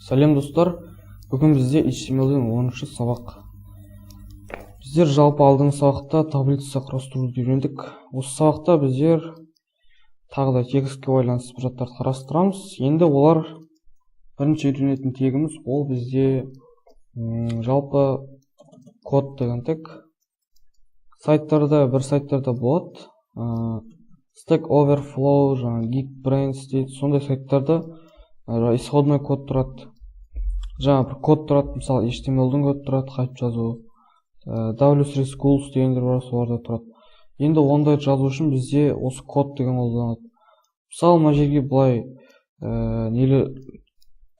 Сәлем достар, бүгін бізде HTML-дің 10-шы сабақ. Біздер жалпы алдыңғы сабақта таблица құрастыруды үйрендік. Осы сабақта біздер тағы да тегіске байланысты құжаттарды қарастырамыз. Енді олар бірінші үйренетін тегіміз ол бізде жалпы код деген тег. Бір сайттарда болады. Stack Overflow, Geekbrains дейді. Сондай сайттарда исходной код тұрады. Жаңа бір код тұрады, мысалы HTML-дің код тұрады, қайтып жазу. W3 Schools дегендер бар, соларда тұрады. Енді ондай жазу үшін бізде осы код деген қолданады. Мысалы, мына жерге былай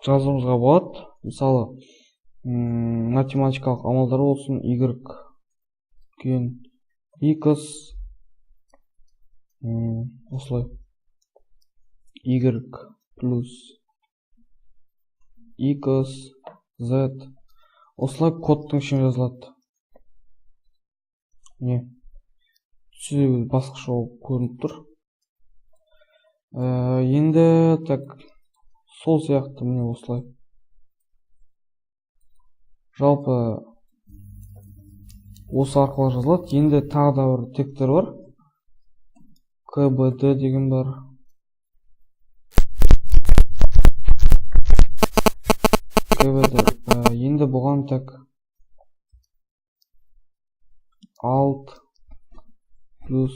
жазуымызға болады. Мысалы, математикалық амалдар болсын, y кен x осылай y плюс x z осылай кодтың ішіне жазылады. Түсі басқаша көрініп тұр. Енді сол сияқты міне осылай. Жалпы осы арқылы жазылады. Енді тағы да бір тегтер бар. KBD деген бар. Енді бұған alt плюс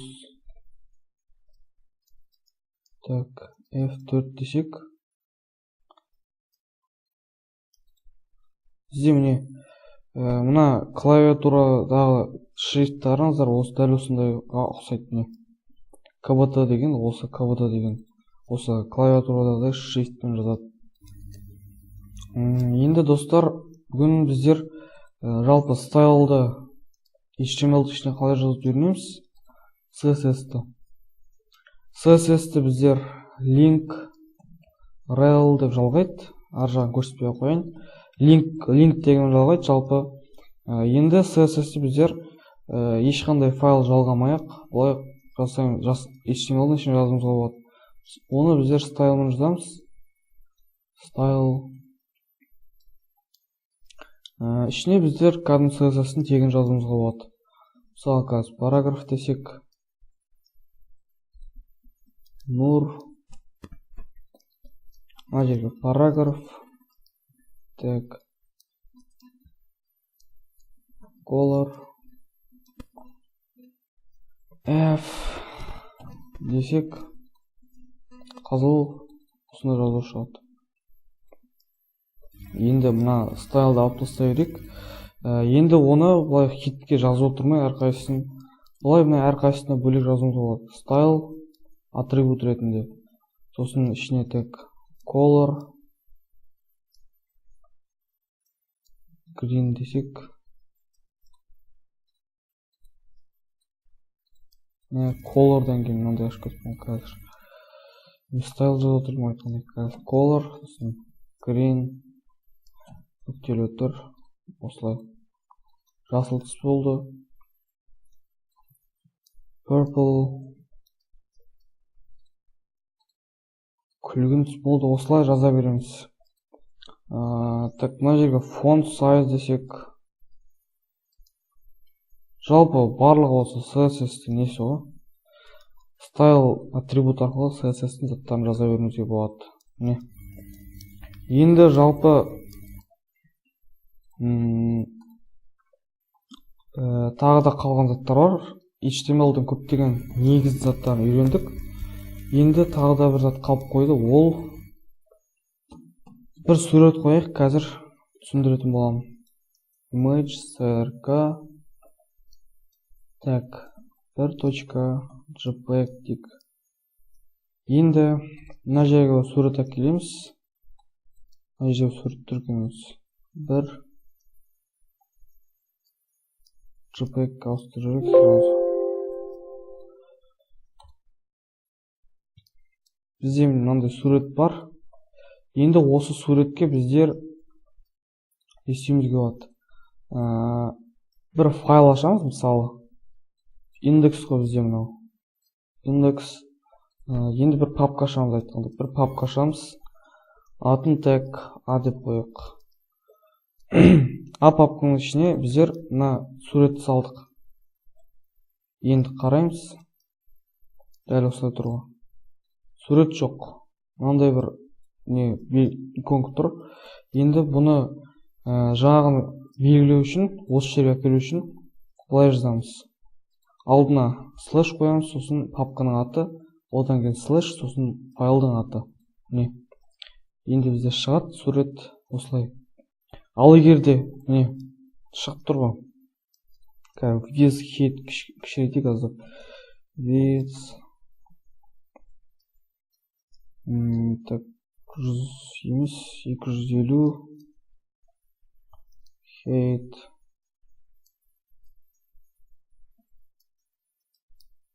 F4 десек. Бізде мына клавиатурадағы шрифттарыңыздар осы дәл осындайға ұқсайды. KBT деген, осы KBT деген. Осы клавиатурадағы шрифтпен жазады. Енді достар, бүгін біздер жалпы стайлды HTML-ді ішіне қалай жазуды үйренеміз? CSS-ті. CSS-ті біздер link rel деп жалғайды. Ар жағын көрсетпей қояйын. Link деген жалғайды жалпы. Енді CSS-ті біздер ешқандай файл жалғамай-ақ бұлай HTML-дің ішіне жазуымызға болады. Оны біздер стайлмен жазамыз. Style. Ішіне біздер кәдімгі CSS-дің тегін жазуымызға болады. Мысалы, қазір параграф десек. Nur. Мына жерге параграф. Color. F десек. Қызыл. Осындай жазу шығады. Енді мына стайлды алып тастай берейік. Енді оны бұлай хитке жазып отырмай әрқайсысын. Бұлай мына әрқайсысына бөлек жазуымыз болады. Style атрибут ретінде. Сосын ішіне color green десек. Color'дан кейін мынандай ашып кетпен қазір. Style жазып отырмай қазір. Color, сосын green бүктелі тұр. Осылай. Жасыл түс болды. Purple. Күлгін түс болды. Осылай жаза береміз. Мына жерге font size десек. Жалпы барлығы осы CSS-тің несі ғой. Style атрибут арқылы CSS-тің заттарын жаза беруімізге болады. Енді жалпы тағы да қалған заттар бар. HTML-дің көптеген негізді заттарын үйрендік. Енді тағы да бір зат қалып қойды. Ол бір сурет қояйық, қазір түсіндіретін боламын. Image, CRK, бір точка, JPEG дейік. Енді мына жерге сурет әкелеміз. Мына жерге сурет түркеміз. Бір JPEG ауыстырып сразу. Бізде мынандай сурет бар. Енді осы суретке біздер естуімізге болады. Бір файл ашамыз, мысалы. Индекс қой бізде мынау. Индекс. Енді бір папка ашамыз айтқанда. Бір папка ашамыз. атын тег А деп қояйық. А папканың ішіне біздер мына суретті салдық. Енді қараймыз. Дәл осылай тұр. Сурет жоқ. Мынандай бір иконка тұр. Енді бұны жағын белгілеу үшін, осы жерге әкелу үшін былай жазамыз. Алдына слэш қоямыз, сосын папканың аты, одан кейін слэш, сосын файлдың аты. Енді бізде шығады сурет осылай. Ал егерде шығып тұр ғой. Виз хейт кішірейтейік аздап. Виз 100 емес, 250 хейт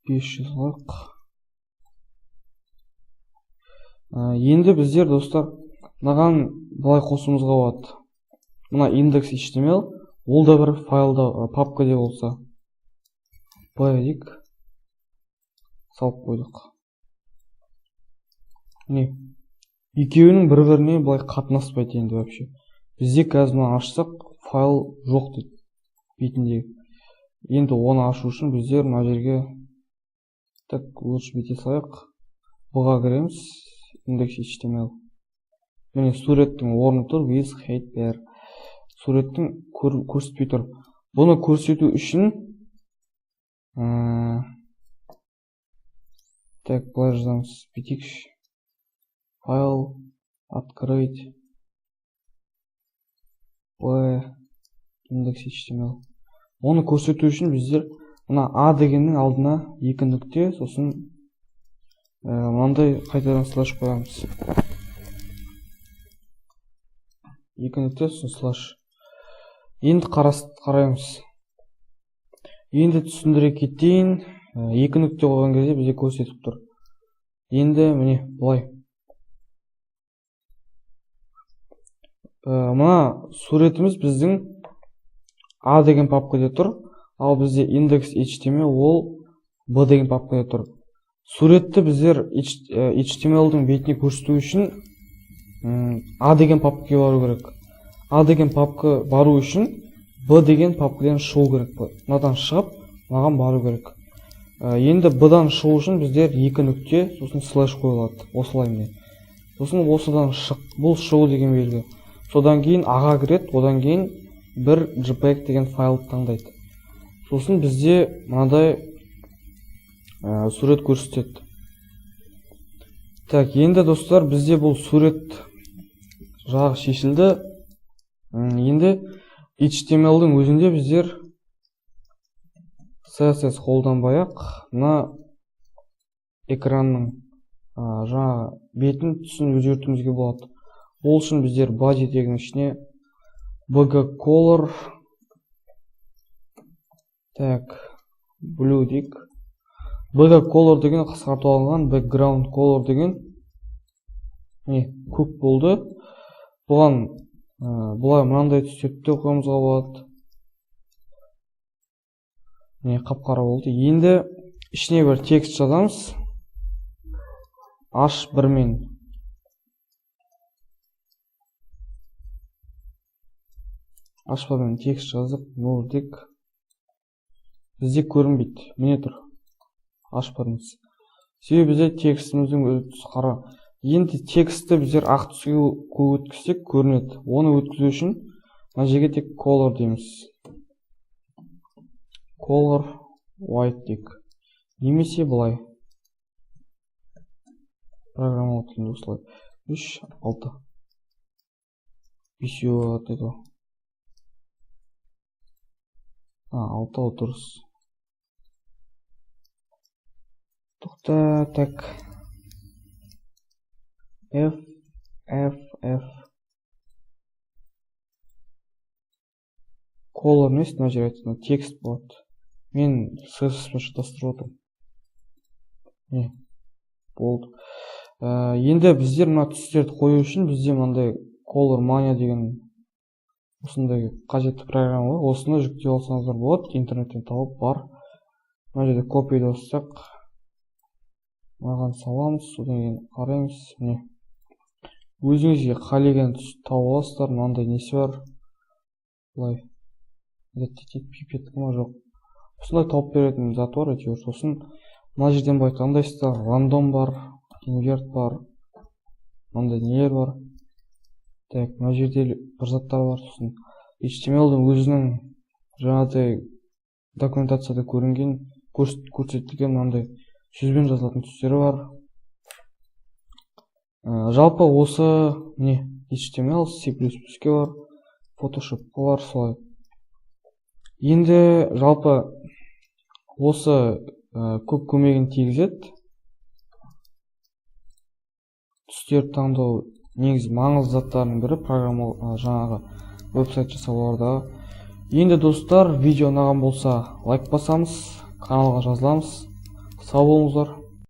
500 лайк. Енді біздер достар мынаған былай қосуымызға болады. Мына index.html ол да бір файлда папка де болса. Былай дейік. Салып қойдық. Екеуінің бір-біріне былай қатынаспайды енді вообще. Бізде қазір мына ашсақ файл жоқ дейді бетіндегі. Енді оны ашу үшін біздер мына жерге лучше бете салайық. Бұға кіреміз. Index.html. Міне суреттің орны тұр. With hate there. Суреттің көрсетпей тұр. Бұны көрсету үшін былай жазамыз. Бетейікші. Файл открыть index.html. Оны көрсету үшін біздер мына А дегеннің алдына 2 нүкте, сосын мынандай қайтадан слэш қоямыз. 2 нүкте, сосын слэш. Енді қараймыз. Енді түсіндіре кетейін. 2 нүкте қойған кезде бізде көрсетіп тұр. Енді міне бұлай. Мына суретіміз біздің А деген папкада тұр, ал бізде index.html ол Б деген папкада тұр. Суретті біздер HTML-дің бетіне көрсету үшін А деген папкаға бару керек. А деген папка бару үшін Б деген папкадан шығу керек. Мынадан шығып, маған бару керек. Енді Б-дан шығу үшін біздер 2 нүкте, сосын слэш қойылады. Осылай міне. Сосын осыдан шық. Бұл шығу деген белгі. Содан кейін аға кіреді, одан кейін бір JPEG деген файлды таңдайды. Сосын бізде мынадай сурет көрсетеді. Так, енді достар, бізде бұл сурет жағы шешілді. Енді HTML-дің өзінде біздер CSS қолданбай-ақ мына экранның жаңа бетін түсін өзгертуімізге болады. Ол үшін біздер body тегінің ішіне bg color blue дейік. bg color деген қысқарту алынған, background color деген көк болды. Бұған бұлай мынандай түстерді қойымызға болады. Қап-қара болды. Енді ішіне бір текст жазамыз. H1 мен H1 текст жазып, нолдік. Бізде көрінбейді. Міне тұр. H1-міз. Себебі бізде текстіміздің өзі түсі қара. Енді текстті біздер ақ түске өткізсек көрінеді. Оны өткізу үшін мына жерге тек color дейміз. Color white дейік. Немесе бұлай. Программалық тілінде осылай. 3, 6. 5 өтеді. 6 дұрыс. Тоқта, так. F. Color несі мына жер айтты, текст болады. Мен CSS-пен шатастырып отырмын. Болды. Енді біздер мына түстерді қою үшін бізде мынандай Color Mania деген осындай қажетті программа бар. Осыны жүктеп алсаңыздар болады. Интернеттен тауып бар. Мына жерде копия жасасақ, маған саламыз, содан кейін қараймыз. өзіңізге қалеген түс тауып аласыздар. Мынандай несі бар. Былай пипетка ма жоқ. Осындай тауып беретін зат бар әйтеуір. Сосын мына жерден былай таңдайсыздар. Рандом бар, инверт бар. Мынандай нелер бар. Так, мына жерде бір заттар бар. Сосын HTML-дың өзінің жаңағыдай документацияда көрсетілген мынандай сөзбен жазылатын түстері бар. Жалпы осы не HTML, C++-ке бар, Photoshop-қа бар, солай. Енді жалпы осы көп көмегін тигізеді. Түстерді таңдау негізі маңызды заттардың бірі программа жаңағы веб-сайт жасауларда. Енді достар, видео ұнаған болса лайк басамыз, каналға жазыламыз. Сау болыңыздар.